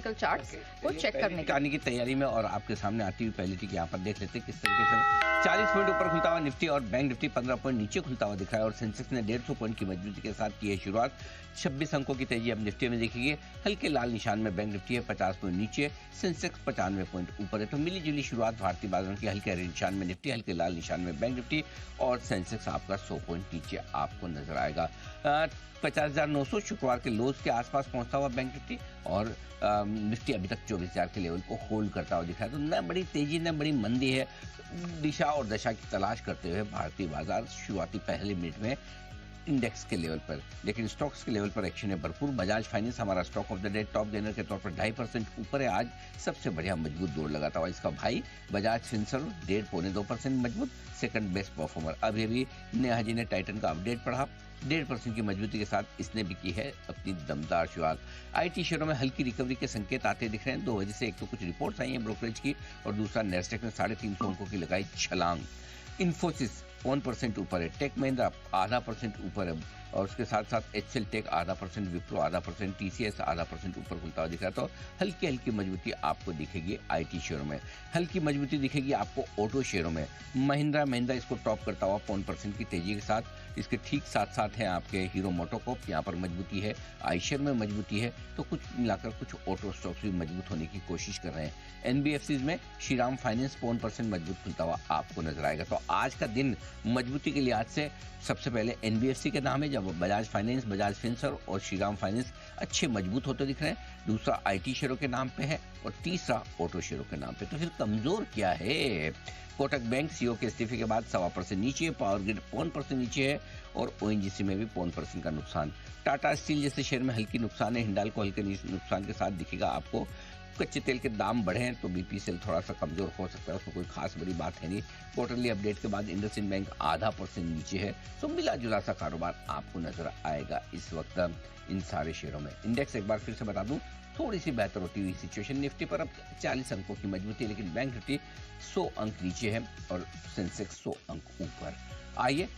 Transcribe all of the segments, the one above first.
Technical charts को check करने की तैयारी में और आपके सामने आती हुई पहली टिक यहाँ पर देख लेते हैं किस तरीके से 40 पॉइंट ऊपर खुलता हुआ निफ्टी और बैंक निफ्टी 15 पॉइंट नीचे खुलता हुआ दिखा है और सेंसेक्स ने 150 पॉइंट की मजबूती के साथ की है शुरुआत। 26 अंकों की तेजी अब निफ्टी में देखिए, हल्के लाल निशान में बैंक निफ्टी है 50 पॉइंट नीचे, सेंसेक्स 95 पॉइंट ऊपर है। तो मिली जुली शुरुआत भारतीय बाजारों की, हल्के हरे निशान में निफ्टी, हल्के लाल निशान में बैंक निफ्टी और सेंसेक्स आपका 100 पॉइंट नीचे आपको नजर आएगा। 50,900 शुक्रवार के लोज के आसपास पहुंचता हुआ बैंक निफ्टी और निफ्टी अभी तक 24,000 के लेवल को होल्ड करता हुआ दिखा है। तो न बड़ी तेजी न बड़ी मंदी है, दिशा और दशा की तलाश करते हुए भारतीय बाजार शुरुआती पहले मिनट में इंडेक्स के लेवल पर, लेकिन स्टॉक्स के लेवल पर एक्शन है भरपूर। बजाज फाइनेंस हमारा stock of the day top gainer के तौर पर 2.5% ऊपर है, आज सबसे बढ़िया मजबूत दौड़ लगाता हुआ इसका भाई बजाज फिनसर्व 1.5-2% मजबूत सेकंड बेस्ट परफॉर्मर। अभी नेहा जी ने टाइटन का अपडेट पढ़ा, 1.5% की मजबूती के साथ इसने भी की है अपनी दमदार शुरुआत। आईटी शेयरों में हल्की रिकवरी के संकेत आते दिख रहे हैं, दो वजह से, एक तो कुछ रिपोर्ट्स आई हैं ब्रोकरेज की और दूसरा नेस्डेक में 350 अंकों की लगाई छलांग। इन्फोसिस 1% ऊपर है, टेक महिंद्रा 0.5% ऊपर है और उसके साथ साथ एचएल टेक 0.5%, विप्रो 0.5%, टीसीएस 0.5% ऊपर खुलता हुआ दिख रहा है। तो हल्की हल्की मजबूती आपको दिखेगी आईटी शेयरों में। हल्की मजबूती दिखेगी आपको ऑटो शेयरों में। महिंद्रा इसको टॉप करता हुआ 0.5% की तेजी के साथ, इसके ठीक साथ साथ है आपके हीरो मोटोकॉर्प, यहाँ पर मजबूती है, आयशर में मजबूती है। तो कुछ मिलाकर कुछ ऑटो स्टॉक्स भी मजबूत होने की कोशिश कर रहे हैं। एनबीएफसीज में श्रीराम फाइनेंस 1% मजबूत खुलता हुआ आपको नजर आएगा। तो आज का दिन मजबूती के लिहाज से सबसे पहले एनबीएफसी के नाम है, जब बजाज फाइनेंस, बजाज फिनसर्व और श्रीराम फाइनेंस अच्छे मजबूत होते दिख रहे हैं। दूसरा आईटी शेयरों के नाम पे है और तीसरा ऑटो शेयरों के नाम पे। तो फिर कमजोर क्या है? कोटक बैंक सीईओ के इस्तीफे के बाद 1.25% नीचे है, पावर ग्रिड 1% नीचे है और ओएनजीसी में भी 1% का नुकसान। टाटा स्टील जैसे शेयर में हल्की नुकसान है, हिंडाल्को हल्के नुकसान के साथ दिखेगा आपको। कच्चे तेल के दाम बढ़े हैं तो बीपीसीएल थोड़ा सा कमजोर हो सकता है, उसमें कोई खास बड़ी बात है नहीं। क्वार्टरली अपडेट के बाद इंडसइंड बैंक 0.5% नीचे है। तो मिला जुला सा कारोबार आपको नजर आएगा इस वक्त इन सारे शेयरों में। इंडेक्स एक बार फिर से बता दूं, थोड़ी सी बेहतर होती हुई सिचुएशन। निफ्टी पर अब 40 अंकों की मजबूती है, लेकिन बैंक निफ्टी 100 अंक नीचे है और सेंसेक्स 100 अंक ऊपर। आइए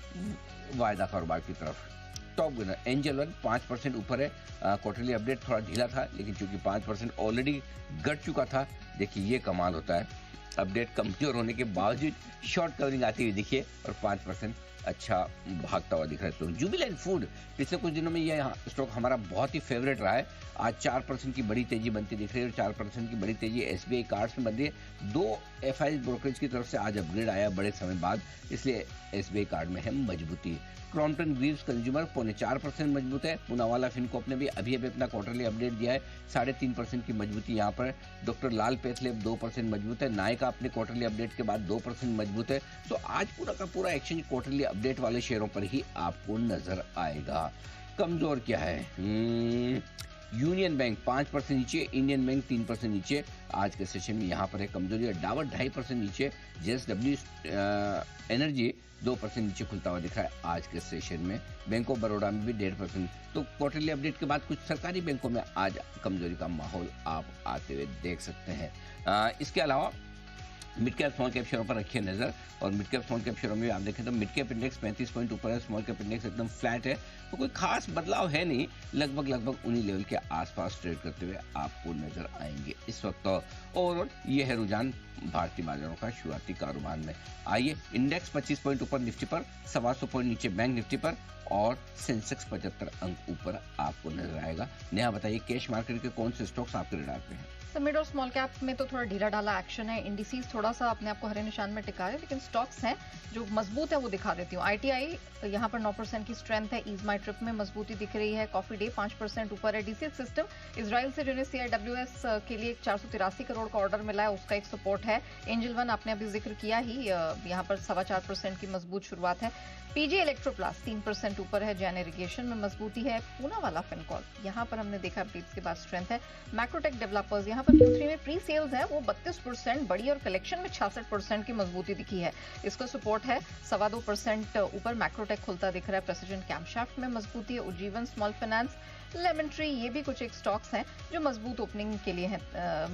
वायदा कारोबार की तरफ। टॉप गेनर एंजल वन 5% ऊपर है। क्वार्टरली अपडेट थोड़ा ढीला था, लेकिन चूंकि 5% ऑलरेडी घट चुका था, देखिए ये कमाल होता है, अपडेट कमजोर होने के बावजूद शॉर्ट कवरिंग आती हुई दिखिए और 5% अच्छा भागता हुआ दिख रहा है। तो जुबिलेंट फूड पिछले कुछ दिनों में यह स्टॉक हमारा बहुत ही फेवरेट रहा है। आज 4% की बड़ी तेजी बनती दिख रही है और 4% की बड़ी तेजी एसबीआई कार्ड्स में बन रही है। 2 एफआई ब्रोकरेज की तरफ से आज अपग्रेड आया बड़े समय बाद, इसलिए एसबीआई कार्ड में है मजबूती। क्रॉम्पटन ग्रीव्स कंज्यूमर 4.25% मजबूत है। पूनावाला फिनकॉर्प ने भी अभी अपना क्वार्टरली अपडेट दिया है, 3.5% की मजबूती यहाँ पर। डॉक्टर लाल पैथलेब 2% मजबूत है। नायका अपने क्वार्टरली अपडेट के बाद 2% मजबूत है। तो आज पूरा का पूरा एक्शन क्वार्टरली अपडेट वाले शेयरों पर ही आपको नजर आएगा। कमजोर क्या है? यूनियन बैंक 5% नीचे, इंडियन बैंक 3% नीचे आज के सेशन में यहाँ पर है कमजोरी। डाबर 2.5% नीचे, जेएसडब्ल्यू एनर्जी 2% नीचे खुलता हुआ दिख रहा है आज के सेशन में। बैंक ऑफ बड़ौदा में भी 1.5%। तो क्वार्टरली अपडेट के बाद कुछ सरकारी बैंकों में आज कमजोरी का माहौल आप आते हुए देख सकते हैं। इसके अलावा मिड कैप स्मॉल कैप शेयरों पर रखिए नजर और मिड कैप स्मॉल कैप शेयरों में आप देखें तो मिड कैप इंडेक्स 35 पॉइंट ऊपर है, स्मॉल कैप इंडेक्स एकदम फ्लैट है। तो कोई खास बदलाव है नहीं, लगभग उन्हीं लेवल के आसपास ट्रेड करते हुए आपको नजर आएंगे इस वक्त। ओवरऑल ये है रुझान भारतीय बाजारों का शुरुआती कारोबार में। आइए इंडेक्स 25 पॉइंट ऊपर निफ्टी पर, 125 पॉइंट नीचे बैंक निफ्टी पर और सेंसेक्स 75 अंक ऊपर आपको नजर आएगा। नेहा बताइए कैश मार्केट के कौन से स्टॉक्स आपके रडार पे हैं? तो मिड और स्मॉल कैप में तो थोड़ा ढीला ढाला एक्शन है, इंडिसीज थोड़ा सा अपने आप को हरे निशान में टिका है, लेकिन स्टॉक्स हैं जो मजबूत है वो दिखा देती हूँ। आईटीआई यहाँ पर 9% की स्ट्रेंथ है, ईज माई ट्रिप में मजबूती दिख रही है, कॉफी डे 5% ऊपर है। डीसीएस सिस्टम इजराइल से जिन्हें सीआईडब्ल्यूएस के लिए 483 करोड़ का ऑर्डर मिला है, उसका एक सपोर्ट है। एंजल वन आपने अभी जिक्र किया ही, यहाँ पर 4.25% की मजबूत शुरुआत है। पीजी इलेक्ट्रोप्लास 3% ऊपर है, जैन इरिगेशन में मजबूती है। पूनावाला फिनकॉर्प यहाँ पर हमने देखा अपडेट्स के बाद स्ट्रेंथ है। मैक्रोटेक डेवलपर्स यहाँ पर Q3 में प्री सेल्स है वो 32% बढ़ी और कलेक्शन में 66% की मजबूती दिखी है, इसका सपोर्ट है। 2.25% ऊपर मैक्रोटेक खुलता दिख रहा है। प्रेसिडेंट कैमशाफ्ट में मजबूती है। Ujjivan small finance lemon tree, ये भी कुछ एक स्टॉक्स हैं जो मजबूत ओपनिंग के लिए हैं,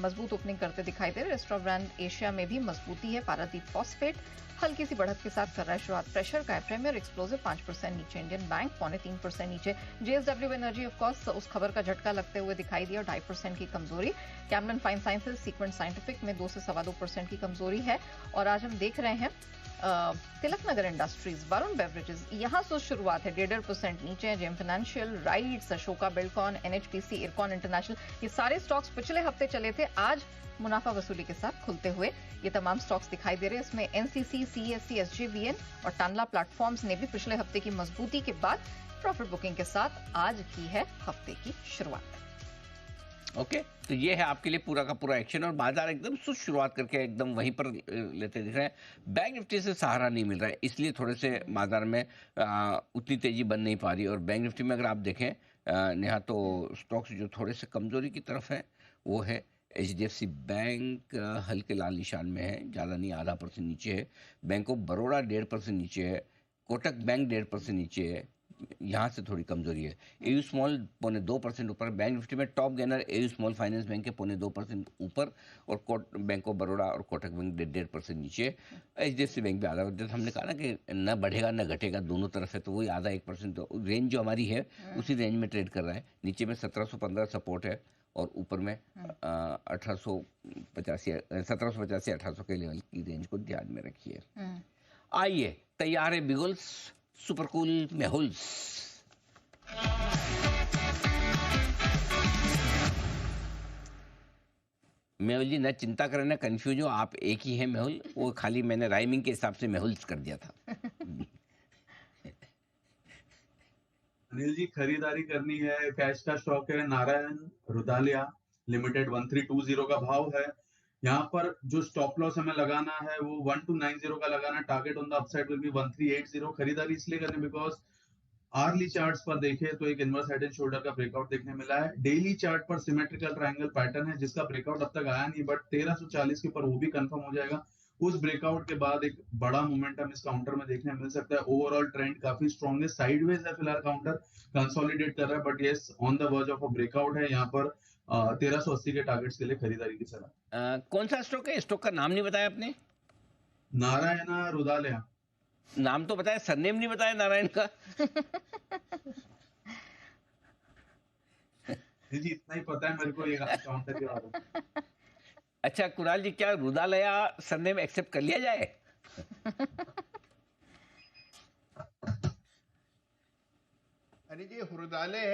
मजबूत ओपनिंग करते दिखाई दे रहे। रेस्टोरेंट ब्रांड एशिया में भी मजबूती है। पारादीप फॉस्फेट हल्की सी बढ़त के साथ कर रहा है शुरुआत। प्रेशर का है। प्रीमियर एक्सप्लोसिव 5% नीचे। इंडियन बैंक 2.25% नीचे। जेएसडब्ल्यू एनर्जी ऑफ कोर्स उस खबर का झटका लगते हुए दिखाई दिया, 2.5% की कमजोरी। Camlin fine sciences, sequent scientific में 2 से 2.25% की कमजोरी है। और आज हम देख रहे हैं तिलक नगर इंडस्ट्रीज, वरुण बेवरेजेस, यहां से शुरुआत है, 1.5% नीचे। Gem financial, RITES, Ashoka Buildcon, NHPC, Ircon international, ये सारे स्टॉक्स पिछले हफ्ते चले थे, आज मुनाफा वसूली के साथ खुलते हुए ये तमाम स्टॉक्स दिखाई दे रहे हैं। इसमें एनसीसी, सीएससी, एसजेवीएन और टानला प्लेटफॉर्म्स ने भी पिछले हफ्ते की मजबूती के बाद प्रॉफिट बुकिंग के साथ आज की है हफ्ते की शुरुआत। ओके, तो ये है आपके लिए पूरा का पूरा एक्शन, और बाजार एकदम सुस्त शुरुआत करके एकदम वहीं पर लेते दिख रहे हैं। बैंक निफ्टी से सहारा नहीं मिल रहा है, इसलिए थोड़े से बाजार में उतनी तेजी बन नहीं पा रही। और बैंक निफ्टी में अगर आप देखें नेहा, तो स्टॉक्स जो थोड़े से कमजोरी की तरफ है वो है एचडीएफसी बैंक, हल्के लाल निशान में है, ज़्यादा नहीं, 0.5% नीचे है। बैंक ऑफ बड़ौदा 1.5% नीचे है। कोटक बैंक 1.5% नीचे है, यहाँ से थोड़ी कमजोरी है। एयू स्मॉल 0.2% ऊपर। बैंक निफ्टी में top gainer AU small finance bank के 0.2% ऊपर, और बैंक ऑफ बड़ौदा और कोटक बैंक 1.5% नीचे। एचडीएफसी बैंक भी आधा, जैसे हमने कहा ना कि न बढ़ेगा न घटेगा, दोनों तरफ है, तो वही आधा 1%, तो रेंज जो हमारी है उसी रेंज में ट्रेड कर रहा है। नीचे में 1715 सपोर्ट है, और ऊपर में 1785 1800 के लेवल की रेंज को ध्यान में रखिए। आइए, तैयार है बिगुल्स, सुपर कूल मेहुल्स। मेहुल जी, न चिंता करें न कंफ्यूज हो, आप एक ही हैं मेहुल, वो खाली मैंने राइमिंग के हिसाब से मेहुल्स कर दिया था। अनिल जी, खरीदारी करनी है, कैश का स्टॉक है नारायण रुदालिया लिमिटेड, 1320 का भाव है। यहाँ पर जो स्टॉप लॉस हमें लगाना है वो 1290 का लगाना। Target on the upside will be 1380। खरीदारी इसलिए करनी बिकॉज आर्ली चार्ट्स पर देखें तो एक इनवर्स हेड एंड शोल्डर का ब्रेकआउट देखने मिला है। डेली चार्ट पर सिमेट्रिकल ट्रायंगल पैटर्न है जिसका ब्रेकआउट अब तक आया नहीं, बट 1340 के ऊपर वो भी कंफर्म हो जाएगा। उस ब्रेकआउट के बाद एक बड़ा मोमेंटम इस काउंटर में देखने मिल सकता है। ओवरऑल ट्रेंड काफी स्ट्रॉन्ग है, साइडवेज है फिलहाल, काउंटर कंसोलिडेट कर रहा है, but yes on the verge of a breakout है। यहाँ पर 1380 के टारगेट्स के लिए खरीदारी की सलाह। कौन सा स्टॉक है? स्टॉक का नाम नहीं बताया आपने। नारायण रुदालिया। नाम तो बताया, सरनेम नहीं बताया नारायण का। जी इतना ही पता है मेरे को ये काउंटर के बारे में। अच्छा कुणाल जी, क्या रुदालया सरनेम एक्सेप्ट कर लिया जाए? अरे जी, रुदाले है।